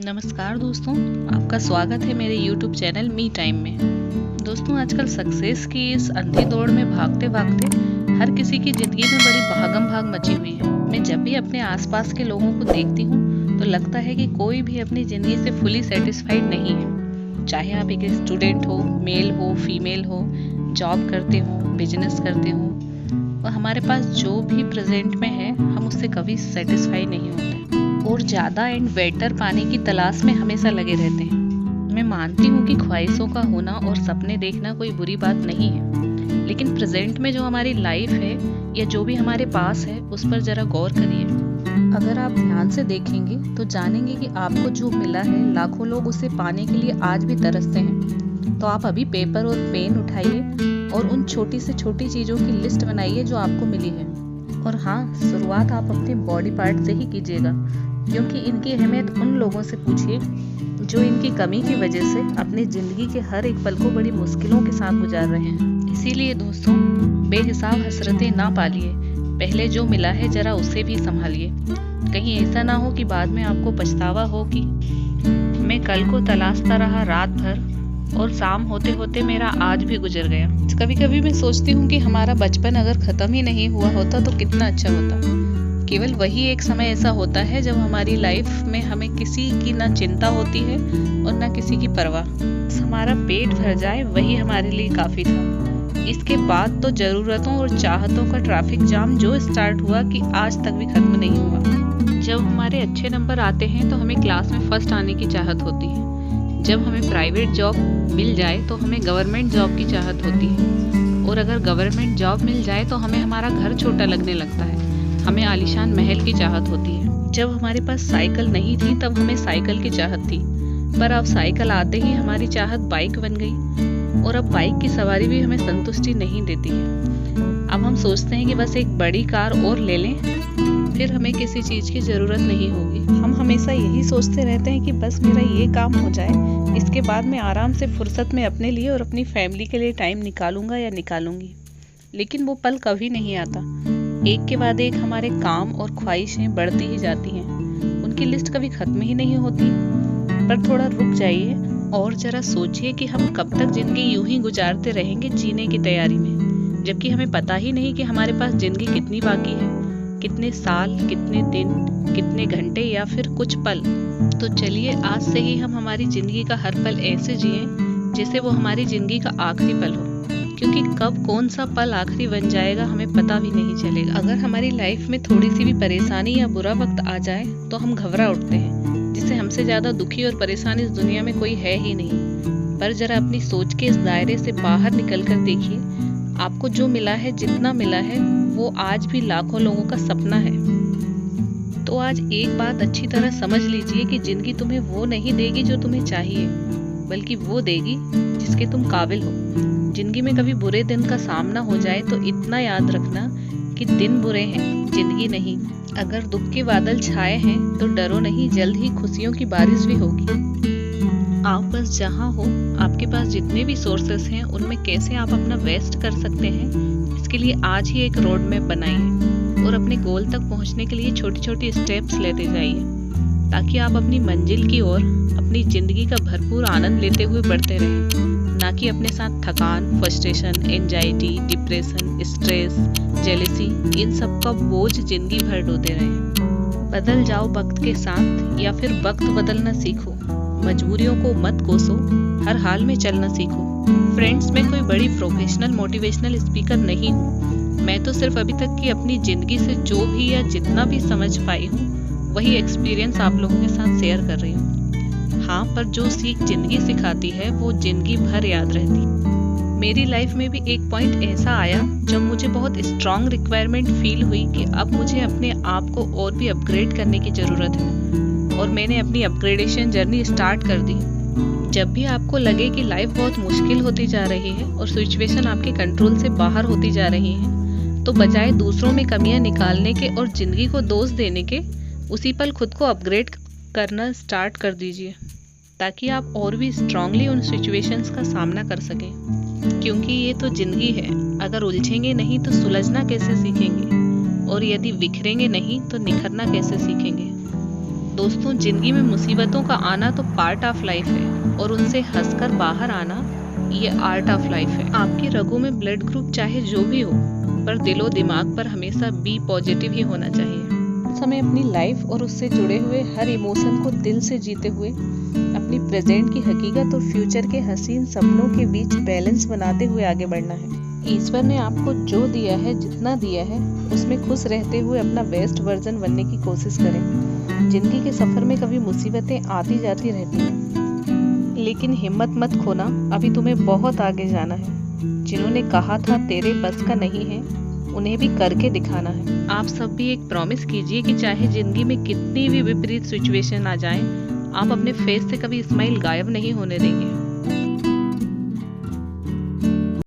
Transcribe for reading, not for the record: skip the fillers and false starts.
नमस्कार दोस्तों, आपका स्वागत है मेरे YouTube चैनल मी टाइम में। दोस्तों, आजकल सक्सेस की इस अंधी दौड़ में भागते भागते हर किसी की ज़िंदगी में बड़ी भागम भाग मची हुई है। मैं जब भी अपने आसपास के लोगों को देखती हूँ तो लगता है कि कोई भी अपनी ज़िंदगी से फुली सेटिस्फाइड नहीं है। चाहे आप एक स्टूडेंट हो, मेल हो, फीमेल हो, जॉब करते हो, बिजनेस करते हो, और हमारे पास जो भी प्रेजेंट में है हम उससे कभी सेटिस्फाई नहीं होते और ज़्यादा एंड बेटर पाने की तलाश में हमेशा लगे रहते हैं। मैं मानती हूँ कि ख्वाहिशों का होना और सपने देखना कोई बुरी बात नहीं है, लेकिन प्रेजेंट में जो हमारी लाइफ है या जो भी हमारे पास है उस पर ज़रा गौर करिए। अगर आप ध्यान से देखेंगे तो जानेंगे कि आपको जो मिला है लाखों लोग उसे पाने के लिए आज भी तरसते हैं। तो आप अभी पेपर और पेन उठाइए और उन छोटी से छोटी चीज़ों की लिस्ट बनाइए जो आपको मिली है। और हाँ, शुरुआत आप अपने बॉडी पार्ट से ही कीजिएगा, क्योंकि इनकी अहमियत उन लोगों से पूछिए जो इनकी कमी की वजह से अपनी ज़िंदगी के हर एक पल को बड़ी मुश्किलों के साथ गुजार रहे हैं। इसीलिए दोस्तों, बेहिसाब हसरतें ना पालिए, पहले जो मिला है ज़रा उसे भी संभालिए। कहीं ऐसा ना हो कि बाद में आपको पछतावा हो कि मैं कल को तलाशता रहा रात भर और शाम होते होते मेरा आज भी गुजर गया। कभी कभी मैं सोचती हूँ कि हमारा बचपन अगर ख़त्म ही नहीं हुआ होता तो कितना अच्छा होता। केवल वही एक समय ऐसा होता है जब हमारी लाइफ में हमें किसी की ना चिंता होती है और ना किसी की परवाह। हमारा पेट भर जाए वही हमारे लिए काफ़ी था। इसके बाद तो ज़रूरतों और चाहतों का ट्रैफिक जाम जो स्टार्ट हुआ कि आज तक भी ख़त्म नहीं हुआ। जब हमारे अच्छे नंबर आते हैं तो हमें क्लास में फर्स्ट आने की चाहत होती है। जब हमें प्राइवेट जॉब मिल जाए तो हमें गवर्नमेंट जॉब की चाहत होती है। और अगर गवर्नमेंट जॉब मिल जाए तो हमें हमारा घर छोटा लगने लगता है, हमें आलीशान महल की चाहत होती है। जब हमारे पास साइकिल नहीं थी तब हमें साइकिल की चाहत थी, पर अब साइकिल आते ही हमारी चाहत बाइक बन गई। और अब बाइक की सवारी भी हमें संतुष्टि नहीं देती है। अब हम सोचते हैं कि बस एक बड़ी कार और ले लें, फिर हमें किसी चीज़ की ज़रूरत नहीं होगी। हम हमेशा यही सोचते रहते हैं कि बस मेरा ये काम हो जाए, इसके बाद मैं आराम से फुर्सत में अपने लिए और अपनी फैमिली के लिए टाइम निकालूंगा या निकालूंगी। लेकिन वो पल कभी नहीं आता। एक के बाद एक हमारे काम और ख्वाहिशें बढ़ती ही जाती हैं, उनकी लिस्ट कभी ख़त्म ही नहीं होती। पर थोड़ा रुक जाइए और ज़रा सोचिए कि हम कब तक ज़िंदगी यूं ही गुजारते रहेंगे जीने की तैयारी में, जबकि हमें पता ही नहीं कि हमारे पास ज़िंदगी कितनी बाकी है, कितने साल, कितने दिन, कितने घंटे या फिर कुछ पल। तो चलिए आज से ही हम हमारी ज़िंदगी का हर पल ऐसे जिएं जैसे वो हमारी ज़िंदगी का आखिरी पल हो, क्योंकि कब कौन सा पल आखिरी बन जाएगा हमें पता भी नहीं चलेगा। अगर हमारी लाइफ में थोड़ी सी भी परेशानी या बुरा वक्त आ जाए तो हम घबरा उठते हैं, जिससे हमसे ज़्यादा दुखी और परेशान इस दुनिया में कोई है ही नहीं। पर जरा अपनी सोच के इस दायरे से बाहर निकल कर देखिए, आपको जो मिला है, जितना मिला है, वो आज भी लाखों लोगों का सपना है। तो आज एक बात अच्छी तरह समझ लीजिए कि जिंदगी तुम्हें वो नहीं देगी जो तुम्हें चाहिए, बल्कि वो देगी जिसके तुम काबिल हो। जिंदगी में कभी बुरे दिन का सामना हो जाए तो इतना याद रखना कि दिन बुरे हैं, जिंदगी नहीं। अगर दुख के बादल छाए हैं तो डरो नहीं, जल्द ही खुशियों की बारिश भी होगी। आप बस जहाँ हो, आपके पास जितने भी सोर्सेस हैं उनमें कैसे आप अपना बेस्ट कर सकते हैं, इसके लिए आज ही एक रोड मैप बनाइए और अपने गोल तक पहुँचने के लिए छोटी छोटी स्टेप्स लेते जाइए, ताकि आप अपनी मंजिल की ओर अपनी ज़िंदगी का भरपूर आनंद लेते हुए बढ़ते रहें, ना कि अपने साथ थकान, frustration, anxiety, depression, stress, jealousy, इन सब का बोझ जिंदगी भर ढोते रहें। बदल जाओ वक्त के साथ या फिर वक्त बदलना सीखो। मजबूरियों को मत कोसो, हर हाल में चलना सीखो। फ्रेंड्स, मैं कोई बड़ी प्रोफेशनल मोटिवेशनल स्पीकर नहीं हूँ। मैं तो सिर्फ अभी तक की अपनी ज़िंदगी से जो भी या जितना भी समझ पाई हूँ वही एक्सपीरियंस आप लोगों के साथ शेयर कर रही हूँ। हाँ, पर जो सीख ज़िंदगी सिखाती है वो ज़िंदगी भर याद रहती। मेरी लाइफ में भी एक पॉइंट ऐसा आया जब मुझे बहुत स्ट्रॉन्ग रिक्वायरमेंट फील हुई कि अब मुझे अपने आप को और भी अपग्रेड करने की ज़रूरत है, और मैंने अपनी अपग्रेडेशन जर्नी स्टार्ट कर दी। जब भी आपको लगे कि लाइफ बहुत मुश्किल होती जा रही है और सिचुएशन आपके कंट्रोल से बाहर होती जा रही है, तो बजाय दूसरों में कमियां निकालने के और ज़िंदगी को दोष देने के, उसी पल खुद को अपग्रेड करना स्टार्ट कर दीजिए, ताकि आप और भी स्ट्रांगली उन सिचुएशंस का सामना कर सकें। क्योंकि ये तो ज़िंदगी है, अगर उलझेंगे नहीं तो सुलझना कैसे सीखेंगे, और यदि बिखरेंगे नहीं तो निखरना कैसे सीखेंगे। दोस्तों, जिंदगी में मुसीबतों का आना तो पार्ट ऑफ लाइफ है और उनसे हंसकर बाहर आना ये आर्ट ऑफ लाइफ है। आपकी रगों में ब्लड ग्रुप चाहे जो भी हो, पर दिलो दिमाग पर हमेशा बी पॉजिटिव ही होना चाहिए। हमें अपनी लाइफ और उससे जुड़े हुए हर इमोशन को दिल से जीते हुए अपनी प्रेजेंट की हकीकत और फ्यूचर के हसीन सपनों के बीच बैलेंस बनाते हुए आगे बढ़ना है। ईश्वर ने आपको जो दिया है, जितना दिया है, उसमें खुश रहते हुए अपना बेस्ट वर्जन बनने की कोशिश करें। जिंदगी के सफर में कभी मुसीबतें आती जाती रहती हैं, लेकिन हिम्मत मत खोना, अभी तुम्हें बहुत आगे जाना है। जिन्होंने कहा था तेरे बस का नहीं है, उन्हें भी करके दिखाना है। आप सब भी एक प्रॉमिस कीजिए कि चाहे जिंदगी में कितनी भी विपरीत सिचुएशन आ जाए, आप अपने फेस से कभी स्माइल गायब नहीं होने देंगे।